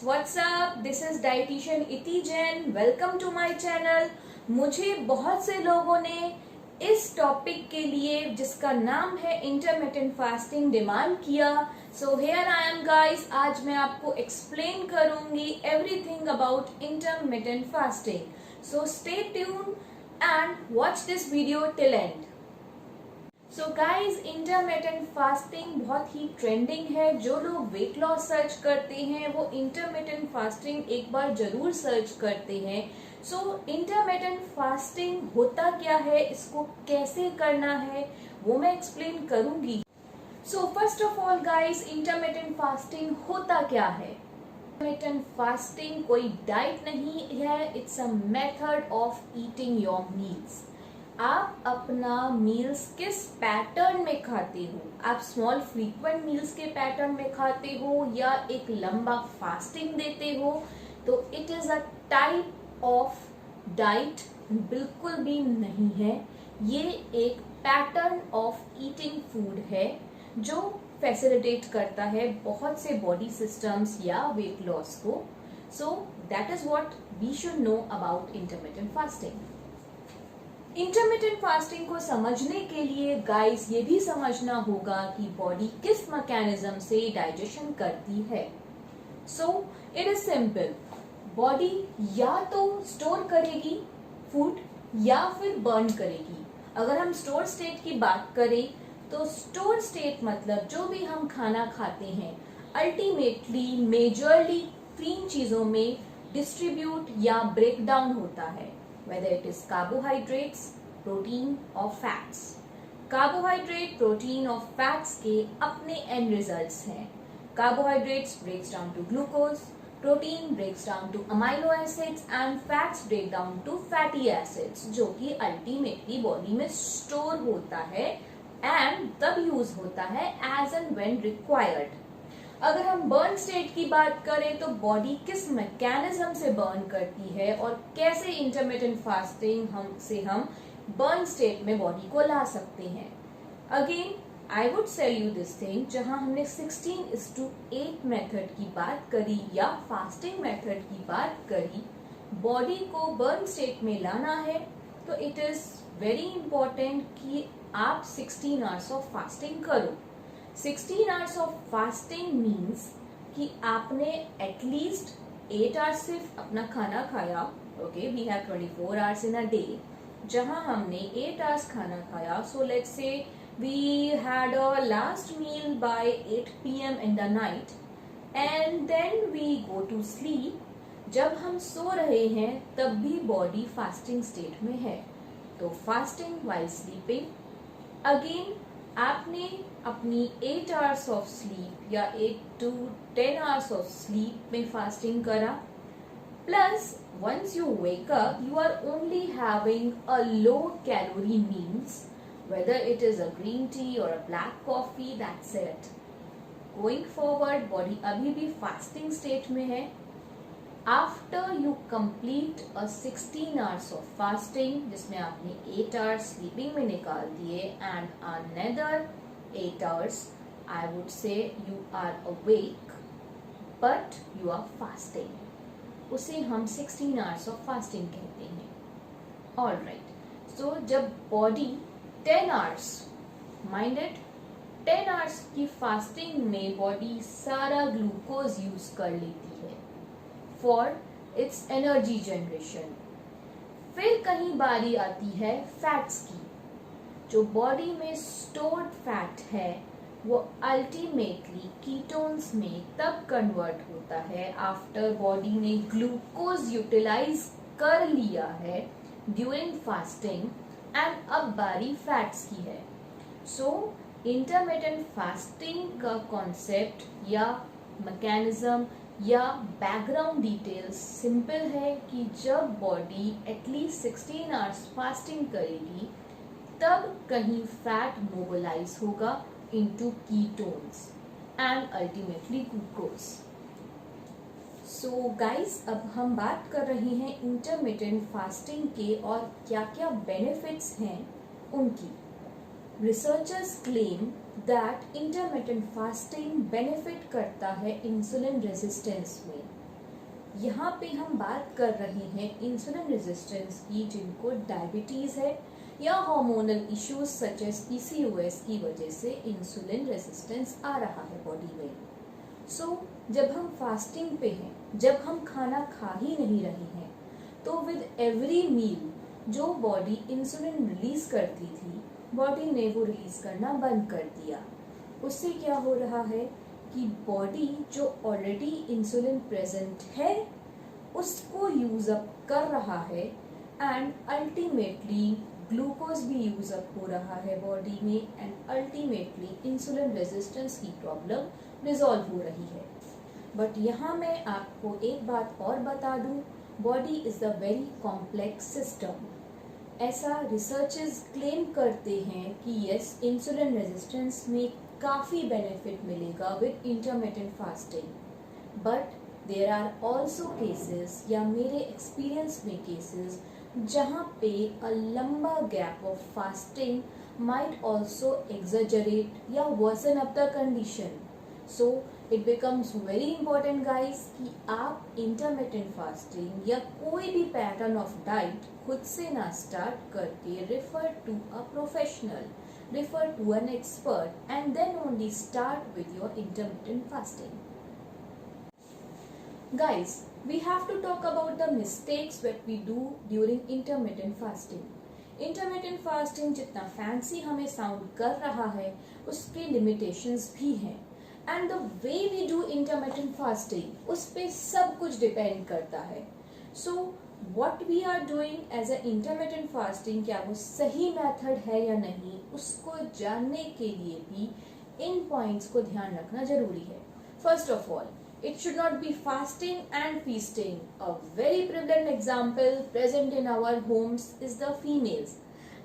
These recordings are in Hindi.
What's up, this is dietitian Iti Jain. Welcome to my channel. मुझे बहुत से लोगों ने इस टॉपिक के लिए जिसका नाम है इंटरमिटेंट फास्टिंग डिमांड किया। So here I am guys. आज मैं आपको एक्सप्लेन करूंगी everything about intermittent fasting. So stay tune and watch this video till and. So guys, intermittent fasting बहुत ही ट्रेंडिंग है। जो लोग वेट लॉस सर्च करते हैं वो इंटरमिटेंट फास्टिंग एक बार जरूर सर्च करते हैं। सो इंटरमिटेंट फास्टिंग होता क्या है, इसको कैसे करना है, वो मैं एक्सप्लेन करूंगी। So first of all guys, intermittent fasting होता क्या है? इंटरमिटेंट फास्टिंग कोई डाइट नहीं है, it's a method of eating your meals. आप अपना मील्स किस पैटर्न में खाते हो? आप स्मॉल फ्रीक्वेंट मील्स के पैटर्न में खाते हो या एक लंबा फास्टिंग देते हो? तो it is a type of diet बिल्कुल भी नहीं है। ये एक पैटर्न ऑफ ईटिंग फूड है जो फैसिलिटेट करता है बहुत से बॉडी सिस्टम्स या वेट लॉस को। So that is what we should know about intermittent fasting. Intermittent fasting को समझने के लिए गाइस ये भी समझना होगा कि बॉडी किस मैकेनिज्म से डाइजेशन करती है। So it is simple. Body या तो स्टोर करेगी फूड या फिर बर्न करेगी। अगर हम स्टोर स्टेट की बात करें तो स्टोर स्टेट मतलब जो भी हम खाना खाते हैं अल्टीमेटली मेजरली तीन चीजों में डिस्ट्रीब्यूट या ब्रेक डाउन होता है, whether it is carbohydrates, protein or fats. Carbohydrate, protein और fats के अपने end results हैं। Carbohydrates breaks down to glucose, protein breaks down to amino acids and fats break down to fatty acids, जो कि ultimately body में store होता है and तब use होता है as and when required। अगर हम बर्न स्टेट की बात करें तो बॉडी किस मैकेनिज्म से बर्न करती है और कैसे इंटरमिटेंट फास्टिंग हम बर्न स्टेट में बॉडी को ला सकते हैं। Again I would tell you this thing, जहां हमने 16:8 मेथड की बात करी या फास्टिंग मेथड की बात करी, बॉडी को बर्न स्टेट में लाना है तो इट इज वेरी इंपॉर्टेंट कि आप 16 आवर्स ऑफ फास्टिंग करो। 16 आवर्स ऑफ फास्टिंग मीन्स कि आपने एटलीस्ट 8 आवर्स सिर्फ अपना खाना खाया। Okay, we have 24 hours in a day, जहां हमने 8 आवर्स खाना खाया। So let's say we had a last meal by 8 PM in the night and then we go to sleep. जब हम सो रहे हैं तब भी बॉडी फास्टिंग स्टेट में है, तो फास्टिंग वाइल स्लीपिंग। अगेन आपने अपनी 8 आवर्स ऑफ स्लीप या 8 to 10 आवर्स ऑफ स्लीप में फास्टिंग करा, plus once you wake up you are only having a low calorie meals, whether it is a green tea or a black coffee, that's it. Going forward body अभी भी फास्टिंग स्टेट में है। After you complete a 16 hours of fasting, जिसमें आपने 8 hours sleeping में निकाल दिए and another 8 hours, I would say you are awake but you are fasting, उसे हम 16 hours of fasting कहते हैं। Alright, so जब body 10 hours, mind it, 10 hours की फास्टिंग में बॉडी सारा ग्लूकोज यूज कर लेती है फॉर इट्स एनर्जी जनरेशन। फिर कहीं बारी आती है फैट्स की। जो बॉडी में स्टोर्ड फैट है वो अल्टीमेटली कीटोन्स में तब कन्वर्ट होता है आफ्टर बॉडी ने ग्लूकोज यूटिलाइज कर लिया है ड्यूरिंग फास्टिंग एंड अब बारी फैट्स की है। सो इंटरमिटेंट फास्टिंग का कॉन्सेप्ट या मैकेनिज्म या बैकग्राउंड डिटेल्स सिंपल है कि जब बॉडी एटलीस्ट 16 आवर्स फास्टिंग करेगी तब कहीं फैट मोबिलाइज होगा into ketones and ultimately glucose. So guys, अब हम बात कर रहे हैं इंटरमिटेंट फास्टिंग के और क्या क्या बेनिफिट्स हैं उनकी। Researchers claim that intermittent fasting benefit करता है इंसुलिन रेजिस्टेंस में। यहाँ पे हम बात कर रहे हैं इंसुलिन रेजिस्टेंस की, जिनको डायबिटीज़ है या hormonal issues such as PCOS की वजह से इंसुलिन रेजिस्टेंस आ रहा है बॉडी में। सो जब हम फास्टिंग पे हैं, जब हम खाना खा ही नहीं रहे हैं, तो विद एवरी मील जो बॉडी इंसुलिन रिलीज करती थी, बॉडी ने वो रिलीज करना बंद कर दिया। उससे क्या हो रहा है कि बॉडी जो ऑलरेडी इंसुलिन प्रेजेंट है उसको यूज अप कर रहा है एंड अल्टीमेटली ग्लूकोज भी यूज अप हो रहा है बॉडी में एंड अल्टीमेटली इंसुलिन रेजिस्टेंस की प्रॉब्लम रिजॉल्व हो रही है। बट यहाँ मैं आपको एक बात और बता दूं, body is a very complex system. ऐसा रिसर्चर्स क्लेम करते हैं कि यस, इंसुलिन रेजिस्टेंस में काफ़ी बेनिफिट मिलेगा with intermittent fasting, but there are also cases या मेरे एक्सपीरियंस में केसेस जहाँ पे अ लंबा gap of fasting might also exaggerate या worsen up the condition. So it becomes very important guys कि आप इंटरमिटेंट फास्टिंग या कोई भी पैटर्न ऑफ डाइट खुद से ना स्टार्ट करके refer to a professional, refer to an expert, and then only start with your intermittent fasting. Guys, we have to talk about the mistakes that we do during intermittent fasting. Intermittent fasting जितना फैंसी हमें साउंड कर रहा है, उसके लिमिटेशंस भी हैं, and the way we do intermittent fasting उस पे सब कुछ डिपेंड करता है। सो what we are doing as a intermittent fasting, क्या वो सही मेथड है या नहीं, उसको जानने के लिए भी इन पॉइंट्स को ध्यान रखना जरूरी है। First of all, it should not be fasting and feasting. A very prevalent example present in our homes is the females.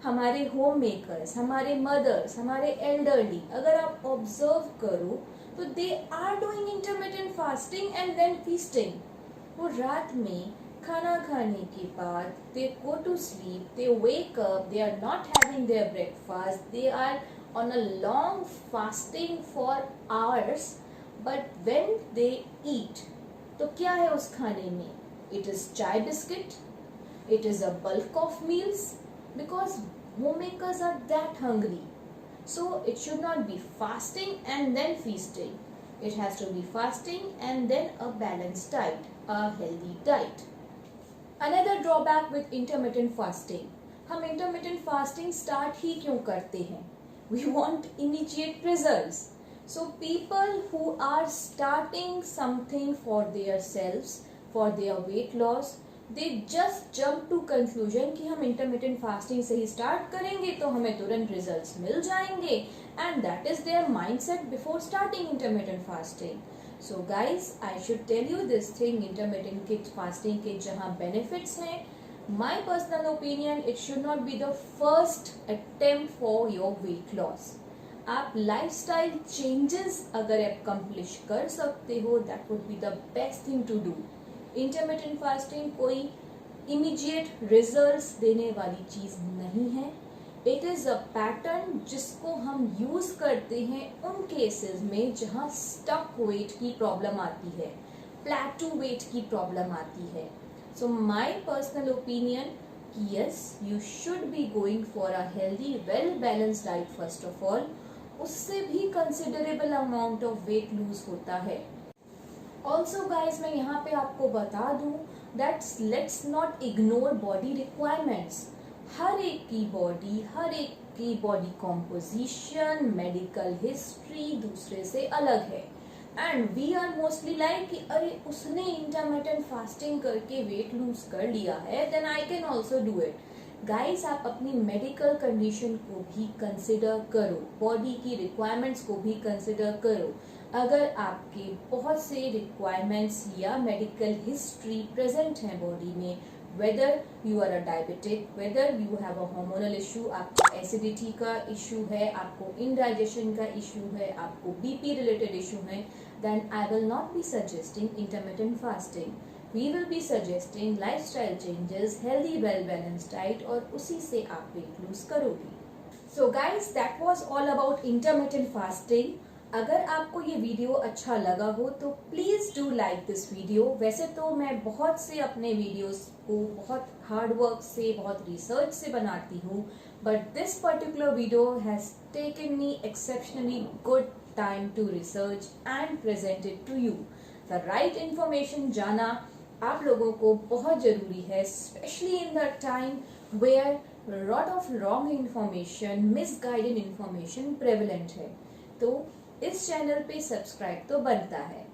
हमारे होम मेकर्स, हमारे मदर्स, हमारे एल्डरली, अगर आप ऑब्जर्व करो तो they are doing intermittent fasting and then feasting. वो रात में खाना खाने के बाद they go to sleep, they wake up, they are not having their breakfast, they are on a long fasting for hours, but when they eat, तो क्या है उस खाने में? It is chai biscuit, it is a bulk of meals, because homemakers are that hungry. So it should not be fasting and then feasting. It has to be fasting and then a balanced diet, a healthy diet. Another drawback with intermittent fasting, हम intermittent fasting start ही क्यों करते हैं? We want immediate results. So people who are starting something for their selves, for their weight loss, they just jump to conclusion कि हम intermittent fasting से ही start करेंगे तो हमें तुरंत results मिल जाएंगे, and that is their mindset before starting intermittent fasting. So guys, I should tell you this thing, intermittent fasting के जहाँ benefits हैं, my personal opinion, it should not be the first attempt for your weight loss. आप lifestyle changes अगर accomplish कर सकते हो, that would be the best thing to do. Intermittent fasting कोई immediate results देने वाली चीज़ नहीं है। इट इज़ अ पैटर्न जिसको हम यूज करते हैं उन केसेस में जहाँ स्टक वेट की प्रॉब्लम आती है, प्लेटू वेट की प्रॉब्लम आती है। सो माय पर्सनल ओपिनियन कि yes, you should be going for a healthy well balanced diet first of all, उससे भी considerable amount of weight lose होता है। ऑल्सो गाइज, मैं यहाँ पे आपको बता दूं that let's not ignore body requirements. हर एक की बॉडी कॉम्पोजिशन, मेडिकल हिस्ट्री दूसरे से अलग है, and we are mostly like कि अरे उसने इंटरमिटेंट फास्टिंग करके वेट लूज कर लिया है, then I can also do it. Guys, आप अपनी मेडिकल कंडीशन को भी कंसिडर करो, बॉडी की रिक्वायरमेंट्स को भी कंसिडर करो। अगर आपके बहुत से रिक्वायरमेंट्स या मेडिकल हिस्ट्री प्रेजेंट है बॉडी में, whether you are a diabetic, whether you have a hormonal issue, आपको एसिडिटी का इशू है, आपको इंडाइजेशन का इशू है, आपको बीपी रिलेटेड इशू है, then I will not be suggesting intermittent fasting. We will be suggesting lifestyle changes, healthy well balanced diet, और उसी से आप weight lose करोगे। So guys, that was all about intermittent fasting. अगर आपको ये वीडियो अच्छा लगा हो तो please do like this video. वैसे तो मैं बहुत से अपने वीडियोस को बहुत हार्ड वर्क से, बहुत रिसर्च से बनाती हूँ, but this particular video has taken me exceptionally good time to research and present it to you. The right information जाना आप लोगों को बहुत जरूरी है, specially in the time where lot of wrong information, misguided information prevalent है। तो इस चैनल पे सब्सक्राइब तो बनता है।